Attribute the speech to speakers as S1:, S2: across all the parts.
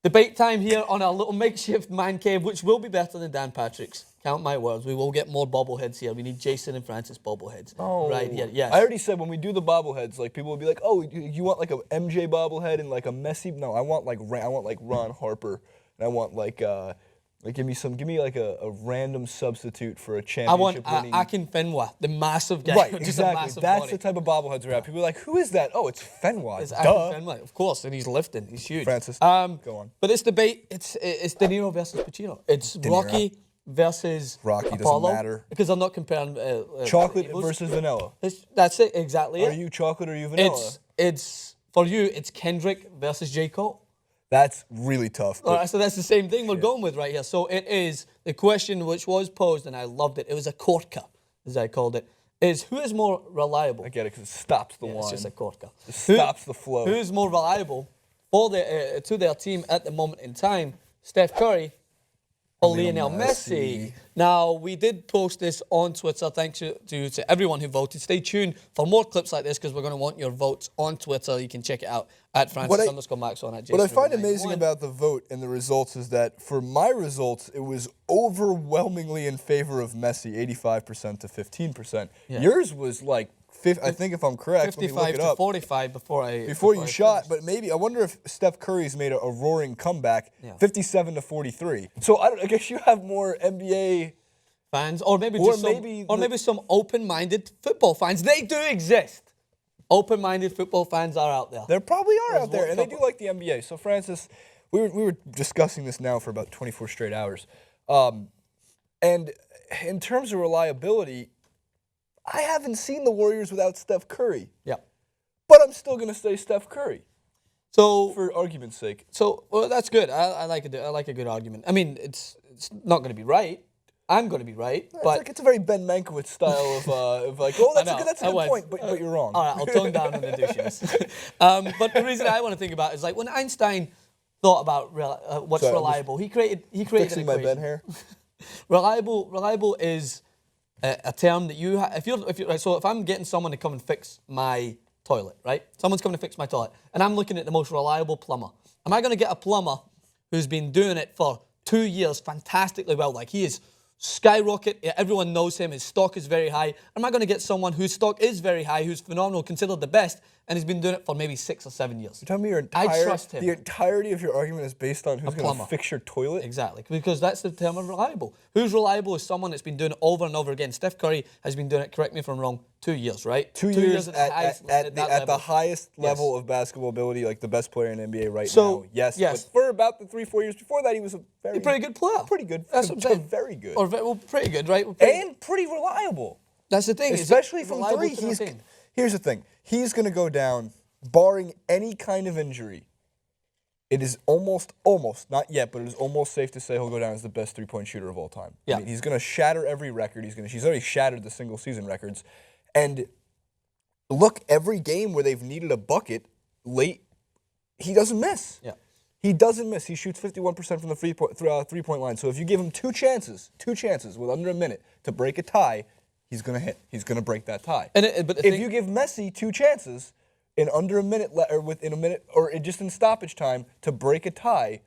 S1: Debate time here on our little makeshift man cave, which will be better than Dan Patrick's. Count my words. We will get more bobbleheads here. We need Jason and Francis bobbleheads.
S2: Oh,
S1: right here. Yes.
S2: I already said when we do the bobbleheads, like people will be like, "Oh, you want like a MJ bobblehead and like a Messi?" No, I want like Ron Harper, and I want like give me like a random substitute for a championship winning.
S1: I want Akinfenwa, the massive guy.
S2: Right,
S1: just
S2: exactly.
S1: a massive
S2: That's
S1: body.
S2: the type of bobbleheads we're at. People are like, "Who is that?" Oh, it's Fenwa.
S1: It's
S2: Duh.
S1: Akinfenwa, of course, and he's lifting. He's huge.
S2: Francis, go on.
S1: But this debate, it's De Niro versus Pacino. It's Rocky versus
S2: Rocky
S1: Apollo,
S2: doesn't matter.
S1: Because I'm not comparing
S2: Chocolate versus vanilla.
S1: That's it, exactly.
S2: Are you chocolate or are you vanilla?
S1: It's for you. It's Kendrick versus J. Cole.
S2: That's really tough.
S1: All right, so that's the same thing we're going with right here. So it is the question which was posed, and I loved it. It was a corker, as I called it. Is who is more reliable?
S2: I get it because it stops the line.
S1: It's just a corker.
S2: It stops the flow.
S1: Who is more reliable for to their team at the moment in time? Steph Curry or Lionel Messi. Now, we did post this on Twitter. Thanks to everyone who voted. Stay tuned for more clips like this because we're going to want your votes on Twitter. You can check it out at Francis_Maxon at Jason.
S2: What I find amazing about the vote and the results is that for my results, it was overwhelmingly in favor of Messi, 85% to 15%.
S1: Yeah.
S2: Yours was like, I think if I'm correct,
S1: 55 to 45 before
S2: you shot, but maybe I wonder if Steph Curry's made a roaring comeback, 57 to 43. So I guess you have more NBA
S1: fans, or maybe some open-minded football fans. They do exist. Open-minded football fans are out there.
S2: There probably are out there, and they do like the NBA. So Francis, we were discussing this now for about 24 straight hours, and in terms of reliability, I haven't seen the Warriors without Steph Curry.
S1: Yeah.
S2: But I'm still going to say Steph Curry.
S1: So
S2: for argument's sake.
S1: So that's good. I like a good argument. I mean, it's not going to be right. I'm going to be right. But
S2: it's a very Ben Mankiewicz style of like, oh, that's a good point, but you're wrong.
S1: All right, I'll tone down on the douchiness. But the reason I want to think about it is like when Einstein thought about what's reliable, he created
S2: fixing
S1: an equation.
S2: My Ben hair.
S1: Reliable is a term that you have. So if I'm getting someone to come and fix my toilet, right? Someone's coming to fix my toilet, and I'm looking at the most reliable plumber. Am I going to get a plumber who's been doing it for 2 years fantastically well? Like he is skyrocket. Everyone knows him. His stock is very high. Am I going to get someone whose stock is very high, who's phenomenal, considered the best, and he's been doing it for maybe 6 or 7 years?
S2: You're telling me
S1: I trust him.
S2: The entirety of your argument is based on who's going to fix your toilet?
S1: Exactly, because that's the term of reliable. Who's reliable is someone that's been doing it over and over again. Steph Curry has been doing it, correct me if I'm wrong, 2 years, right?
S2: 2 years at the highest level of basketball ability, like the best player in the NBA right now. Yes. But for about the 3-4 years before that, he was a
S1: pretty good player.
S2: Pretty good.
S1: That's what I'm saying.
S2: Very good.
S1: Well, pretty good, right?
S2: And pretty reliable.
S1: That's the thing.
S2: Especially from three. Here's the thing. He's going to go down, barring any kind of injury. It is almost, not yet, but it is almost safe to say he'll go down as the best three-point shooter of all time.
S1: Yeah.
S2: I mean, he's going to shatter every record. He's already shattered the single-season records. And look, every game where they've needed a bucket late, he doesn't miss.
S1: Yeah.
S2: He doesn't miss. He shoots 51% from the three-point line. So if you give him two chances with under a minute to break a tie, he's going to hit. He's going to break that tie. But if you give Messi 2 chances in under a minute, or within a minute, or just in stoppage time to break a tie,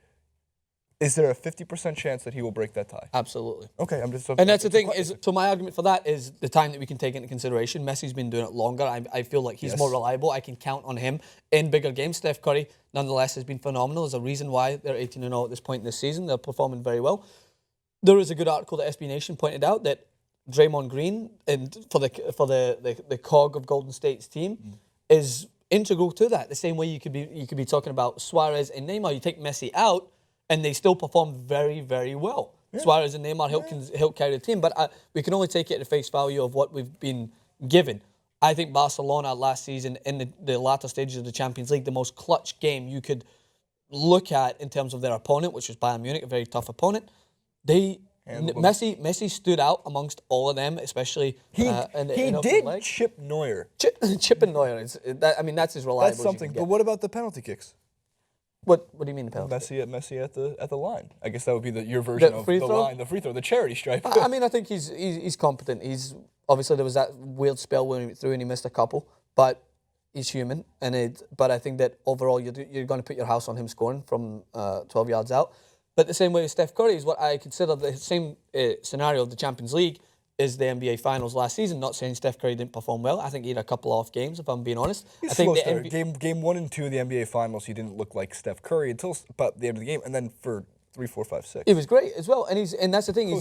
S2: is there a 50% chance that he will break that tie?
S1: Absolutely.
S2: Okay, I'm just.
S1: And that's the thing. So my argument for that is the time that we can take into consideration. Messi's been doing it longer. I feel like he's more reliable. I can count on him in bigger games. Steph Curry, nonetheless, has been phenomenal. There's a reason why they're 18-0 at this point in this season. They're performing very well. There is a good article that SB Nation pointed out that Draymond Green, and for the cog of Golden State's team, is integral to that. The same way you could be talking about Suarez and Neymar. You take Messi out, and they still perform very, very well. Yeah. Suarez and Neymar help carry the team, but we can only take it at face value of what we've been given. I think Barcelona last season in the latter stages of the Champions League, the most clutch game you could look at in terms of their opponent, which was Bayern Munich, a very tough opponent. Messi stood out amongst all of them, especially
S2: he did chip Neuer.
S1: Chip and Neuer. That's his reliable.
S2: That's something. But what about the penalty kicks?
S1: What do you mean the penalty?
S2: Messi at the line. I guess that would be your version of the line, the free throw, the charity stripe.
S1: I think he's competent. He's obviously there was that weird spell when he threw and he missed a couple, but he's human, but I think that overall you're going to put your house on him scoring from 12 yards out. But the same way as Steph Curry is what I consider the same scenario of the Champions League is the NBA Finals last season. Not saying Steph Curry didn't perform well. I think he had a couple off games, if I'm being honest.
S2: I think game 1 and 2 of the NBA Finals, he didn't look like Steph Curry until about the end of the game, and then for 3, 4, 5, 6.
S1: He was great as well, and that's the thing.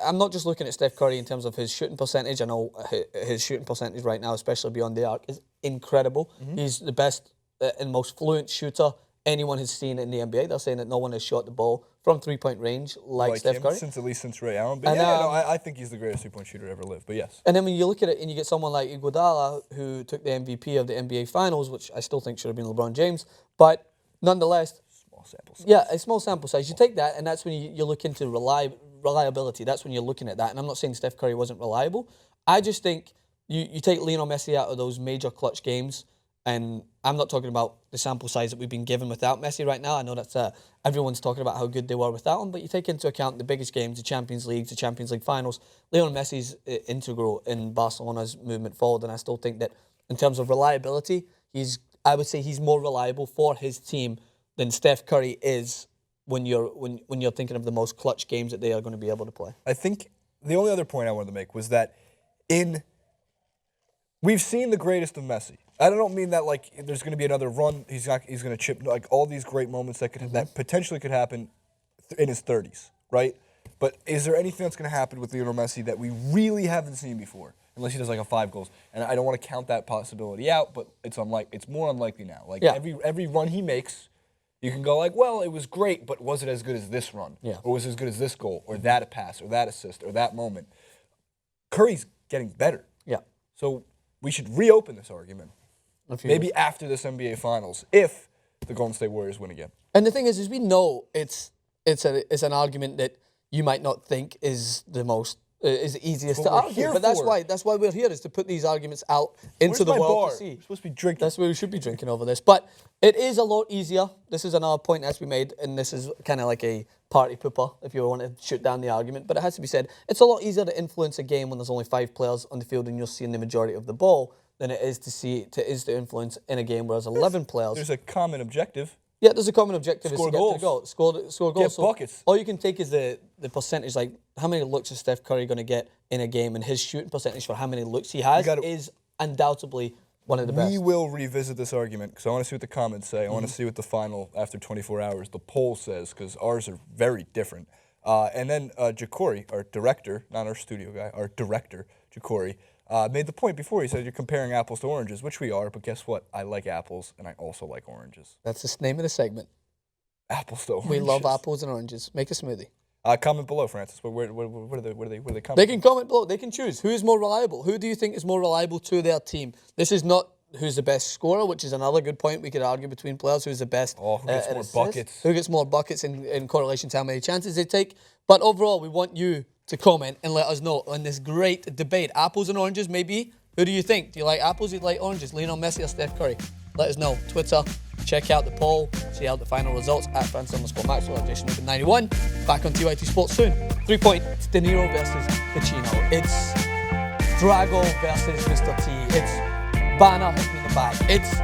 S1: I'm not just looking at Steph Curry in terms of his shooting percentage. I know his shooting percentage right now, especially beyond the arc, is incredible. He's the best and most fluent shooter anyone has seen in the NBA. They're saying that no one has shot the ball from three-point range like Steph Curry.
S2: At least since Ray Allen. But I think he's the greatest three-point shooter ever lived, but yes.
S1: And then when you look at it and you get someone like Iguodala, who took the MVP of the NBA Finals, which I still think should have been LeBron James, but nonetheless...
S2: Small sample size.
S1: Yeah, a small sample size. You take that, and that's when you look into reliability. That's when you're looking at that. And I'm not saying Steph Curry wasn't reliable. I just think you take Lionel Messi out of those major clutch games, and I'm not talking about the sample size that we've been given without Messi right now. I know that's everyone's talking about how good they were without him, but you take into account the biggest games, the Champions League Finals. Lionel Messi's integral in Barcelona's movement forward, and I still think that in terms of reliability, I would say he's more reliable for his team than Steph Curry is when you're thinking of the most clutch games that they are going to be able to play.
S2: I think the only other point I wanted to make was that we've seen the greatest of Messi. I don't mean that like there's going to be another run. He's going to chip like all these great moments that potentially could happen in his 30s, right? But is there anything that's going to happen with Lionel Messi that we really haven't seen before? Unless he does like a 5 goals, and I don't want to count that possibility out, but it's more unlikely now. Like every run he makes, you can go like, well, it was great, but was it as good as this run?
S1: Yeah.
S2: Or was it as good as this goal, or that pass, or that assist, or that moment? Curry's getting better.
S1: Yeah.
S2: So we should reopen this argument. Maybe after this NBA Finals, if the Golden State Warriors win again.
S1: And the thing is we know it's an argument that you might not think is the easiest to argue. But that's why we're here, is to put these arguments out into the world to see.
S2: We're supposed to be drinking.
S1: That's where we should be drinking over this. But it is a lot easier. This is another point that's been made, and this is kind of like a party pooper, if you want to shoot down the argument. But it has to be said, it's a lot easier to influence a game when there's only 5 players on the field and you're seeing the majority of the ball than it is to influence in a game where there's 11 players.
S2: There's a common objective.
S1: Yeah, there's a common objective.
S2: Score
S1: is to
S2: goals.
S1: Get to goal. Score goals.
S2: Get buckets.
S1: All you can take is the percentage, like how many looks is Steph Curry going to get in a game, and his shooting percentage for how many looks he has is undoubtedly one of the best.
S2: We will revisit this argument because I want to see what the comments say. I want to see what the final, after 24 hours, the poll says, because ours are very different. And then Jacory, our director, not our studio guy, our director, Jacory, made the point before. He said you're comparing apples to oranges, which we are, but guess what? I like apples, and I also like oranges.
S1: That's the name of the segment.
S2: Apples to oranges.
S1: We love apples and oranges. Make a smoothie.
S2: Comment below, Francis. Where do they comment?
S1: They can comment below. They can choose. Who is more reliable? Who do you think is more reliable to their team? This is not who's the best scorer, which is another good point we could argue between players. Who's the best?
S2: Who gets more buckets?
S1: Who gets more buckets in correlation to how many chances they take? But overall, we want you to comment and let us know on this great debate. Apples and oranges, maybe. Who do you think? Do you like apples? Do you like oranges? Lionel Messi or Steph Curry? Let us know. Twitter. Check out the poll. See out the final results at Francis_Maxwell or Jason91. Back on TYT Sports soon. 3 point. It's De Niro versus Pacino. It's Drago versus Mr. T. It's Banner hit me in the back. It's